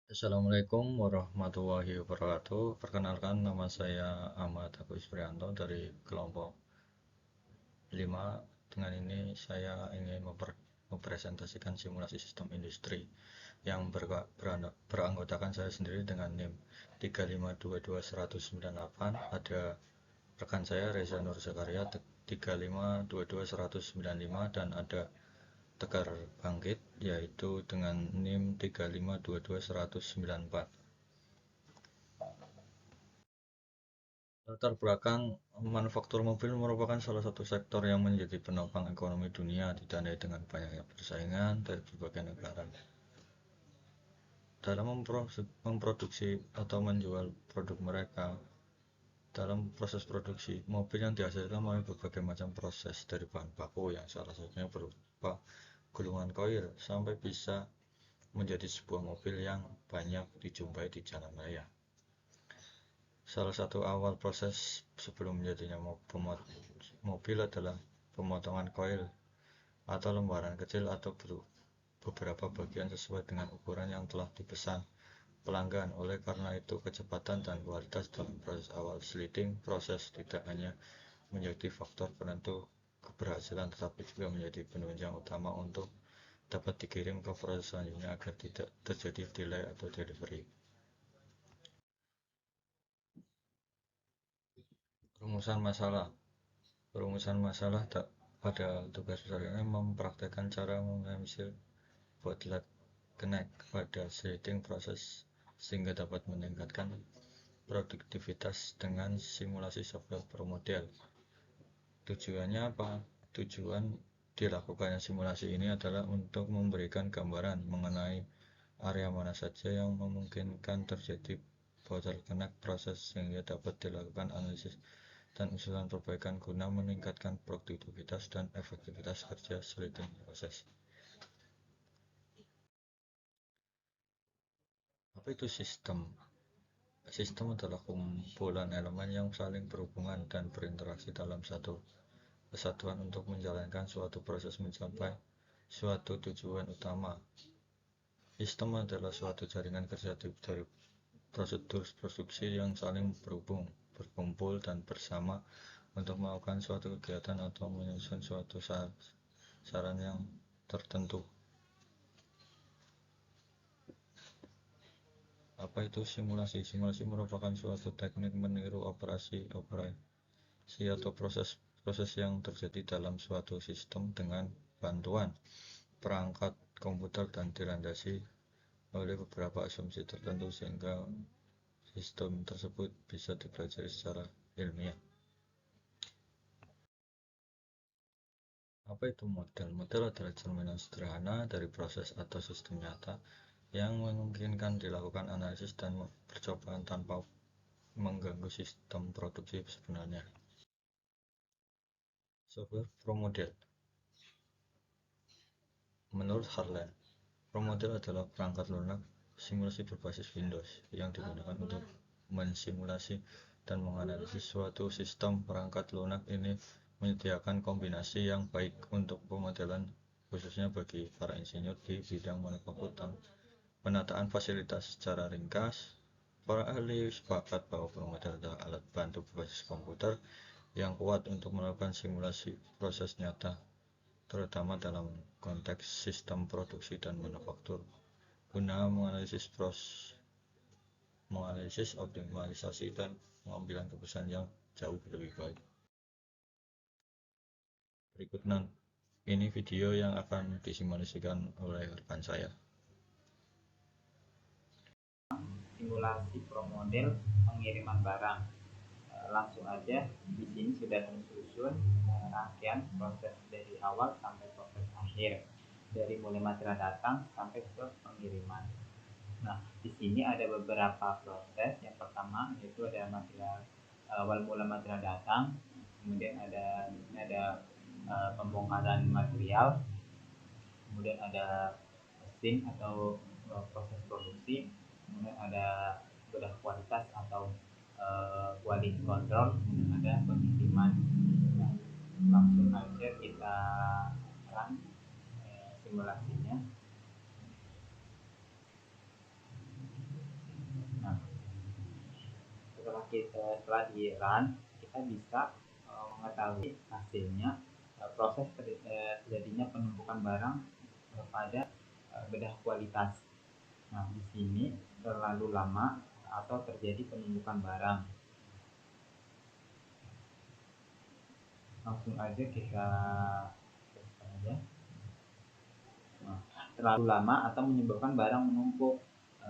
Assalamualaikum warahmatullahi wabarakatuh. Perkenalkan, nama saya Ahmad Agus Prianto dari kelompok 5. Dengan ini saya ingin mempresentasikan simulasi sistem industri yang beranggotakan saya sendiri dengan NIM 3522198. Ada rekan saya Reza Nur Zakaria 3522195, dan ada Tegar Bangkit yaitu dengan NIM 3522194. Latar belakang manufaktur mobil merupakan salah satu sektor yang menjadi penopang ekonomi dunia, ditandai dengan banyaknya persaingan dari berbagai negara dalam memproduksi atau menjual produk mereka. Dalam proses produksi, mobil yang dihasilkan melalui berbagai macam proses, dari bahan baku yang salah satunya berupa gulungan koil sampai bisa menjadi sebuah mobil yang banyak dijumpai di jalan raya. Salah satu awal proses sebelum menjadinya mobil adalah pemotongan koil atau lembaran kecil atau beberapa bagian sesuai dengan ukuran yang telah dipesan pelanggan. Oleh karena itu, kecepatan dan kualitas dalam proses awal slitting proses tidak hanya menjadi faktor penentu keberhasilan, tetapi juga menjadi penunjang utama untuk dapat dikirim ke proses selanjutnya agar tidak terjadi delay atau delivery. Rumusan masalah Perumusan masalah pada tugas besar ini mempraktekkan cara mengambil bottleneck pada sliding proses sehingga dapat meningkatkan produktivitas dengan simulasi software per model. Tujuannya apa? Tujuan dilakukannya simulasi ini adalah untuk memberikan gambaran mengenai area mana saja yang memungkinkan terjadi bottleneck proses sehingga dapat dilakukan analisis dan usulan perbaikan guna meningkatkan produktivitas dan efektivitas kerja sliding proses. Apa itu sistem? Sistem adalah kumpulan elemen yang saling berhubungan dan berinteraksi dalam satu kesatuan untuk menjalankan suatu proses mencapai suatu tujuan utama. Sistem adalah suatu jaringan kerja dari prosedur produksi yang saling berkumpul dan bersama untuk melakukan suatu kegiatan atau menyusun suatu saran yang tertentu. Apa itu simulasi? Simulasi merupakan suatu teknik meniru operasi atau proses yang terjadi dalam suatu sistem dengan bantuan perangkat komputer dan dilandasi oleh beberapa asumsi tertentu sehingga sistem tersebut bisa dipelajari secara ilmiah. Apa itu model? Model adalah cerminan sederhana dari proses atau sistem nyata yang memungkinkan dilakukan analisis dan percobaan tanpa mengganggu sistem produksi sebenarnya. Software Pro Model. Menurut Harlan, Pro Model adalah perangkat lunak simulasi berbasis Windows yang digunakan untuk mensimulasi dan menganalisis suatu sistem. Perangkat lunak ini menyediakan kombinasi yang baik untuk pemodelan, khususnya bagi para insinyur di bidang manufaktur dan penataan fasilitas. Secara ringkas, para ahli sepakat bahwa Pro Model adalah alat bantu berbasis komputer yang kuat untuk melakukan simulasi proses nyata, terutama dalam konteks sistem produksi dan manufaktur, guna menganalisis optimalisasi dan pengambilan keputusan yang jauh lebih baik. Berikut ini video yang akan disimulasikan oleh rekan saya. Simulasi pro model pengiriman barang. Langsung aja, di sini sudah tersusun rangkaian proses dari awal sampai proses akhir, dari mulai material datang sampai ke pengiriman. Nah, di sini ada beberapa proses. Yang pertama yaitu ada material awal mula material datang, kemudian ada pembongkaran material, kemudian ada mesin atau proses produksi, kemudian ada bedah kualitas atau quality control, dan ada pengiriman. Nah, langsung aja kita run simulasinya. setelah di run kita bisa mengetahui hasilnya proses terjadinya penumpukan barang pada bedah kualitas. Nah, di sini terlalu lama atau terjadi penumpukan barang. Langsung aja kita teruskan aja. Nah, terlalu lama atau menyebabkan barang menumpuk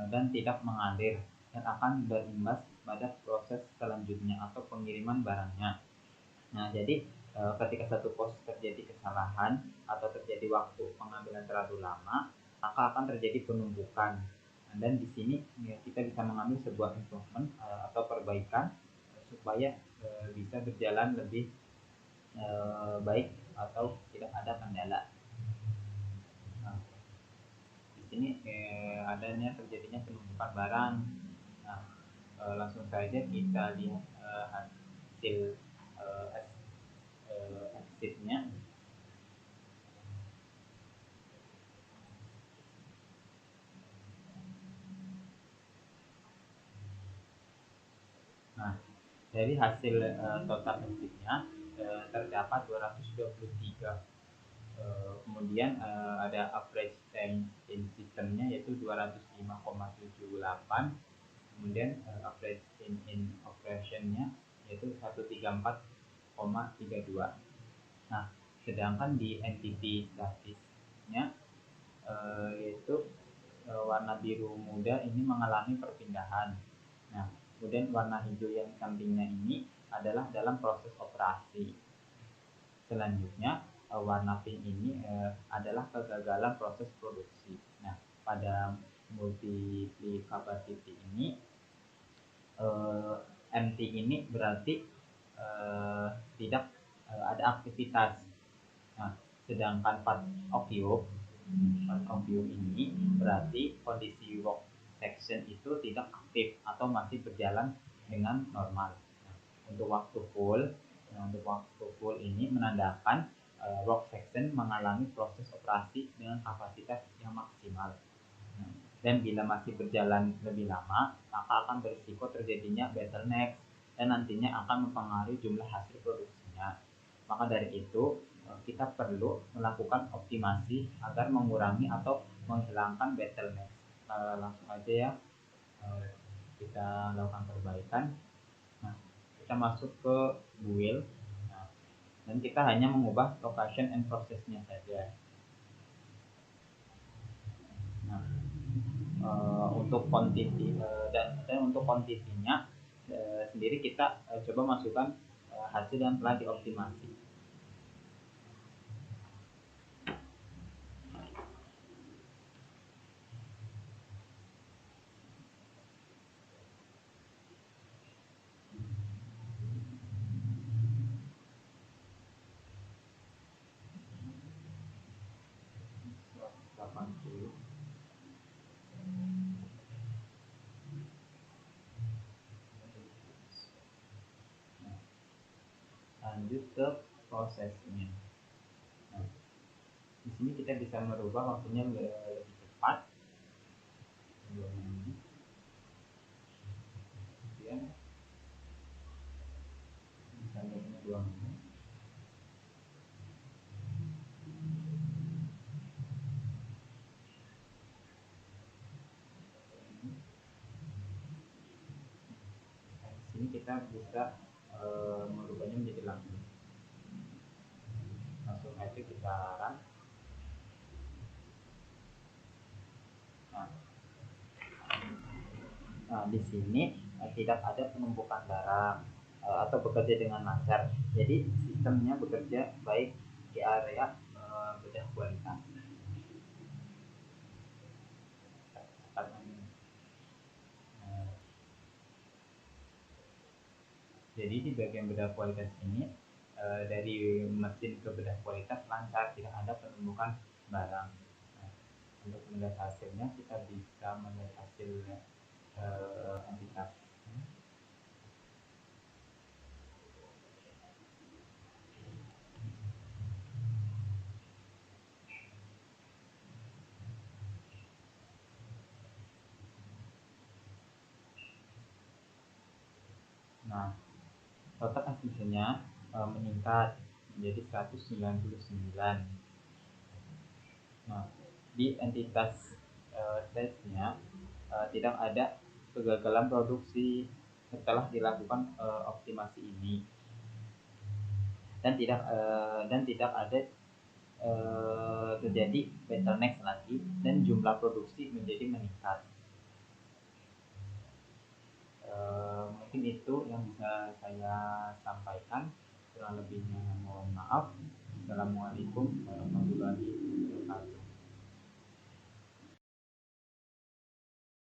dan tidak mengalir dan akan berimbas pada proses selanjutnya atau pengiriman barangnya. Nah, jadi ketika satu proses terjadi kesalahan atau terjadi waktu pengambilan terlalu lama, maka akan terjadi penumpukan. Dan di sini ya, kita bisa mengambil sebuah improvement atau perbaikan supaya bisa berjalan lebih baik atau tidak ada kendala. Nah, di sini adanya terjadinya penumpukan barang. Nah, langsung saja kita lihat hasil exit-nya. Nah, dari hasil total exit-nya terdapat 223. Kemudian ada average time in system-nya yaitu 205,78. Kemudian average time in operation-nya yaitu 134,32. Nah, sedangkan di entity statisnya yaitu warna biru muda ini mengalami perpindahan. Nah, kemudian warna hijau yang sampingnya ini adalah dalam proses operasi. Selanjutnya warna pink ini adalah kegagalan proses produksi. Nah, pada multiply capacity ini MT ini berarti tidak ada aktivitas. Nah, sedangkan part of view ini berarti kondisi work section itu tidak aktif atau masih berjalan dengan normal. Nah, untuk waktu full ini menandakan work section mengalami proses operasi dengan kapasitas yang maksimal. Nah, dan bila masih berjalan lebih lama, maka akan berisiko terjadinya bottleneck dan nantinya akan mempengaruhi jumlah hasil produksinya. Maka dari itu kita perlu melakukan optimasi agar mengurangi atau menghilangkan bottleneck. Langsung aja ya kita lakukan perbaikan. Nah, kita masuk ke build. Nah, dan kita hanya mengubah location and prosesnya saja. Nah, untuk quantity dan untuk quantity-nya sendiri kita coba masukkan hasil yang telah dioptimasi. Lanjut ke prosesnya. Nah, di sini kita bisa merubah waktunya lebih cepat. Kemudian bisa lebih 2 menit. Nah, di sini kita bisa merubahnya menjadi langsung aja kita run. Nah, di sini tidak ada penumpukan barang atau bekerja dengan lancar. Jadi sistemnya bekerja baik di area bedah kualitas. Jadi di bagian bedah kualitas ini dari mesin ke bedah kualitas lancar, tidak ada penumpukan barang. Nah, untuk melihat hasilnya kita bisa melihat hasil entitas. Nah, total aksesnya meningkat menjadi 199. Nah, di entitas tesnya tidak ada kegagalan produksi setelah dilakukan optimasi ini, dan tidak ada terjadi bottleneck lagi, dan jumlah produksi menjadi meningkat. Mungkin itu yang bisa saya sampaikan, kurang lebihnya mohon maaf. Assalamualaikum warahmatullahi wabarakatuh.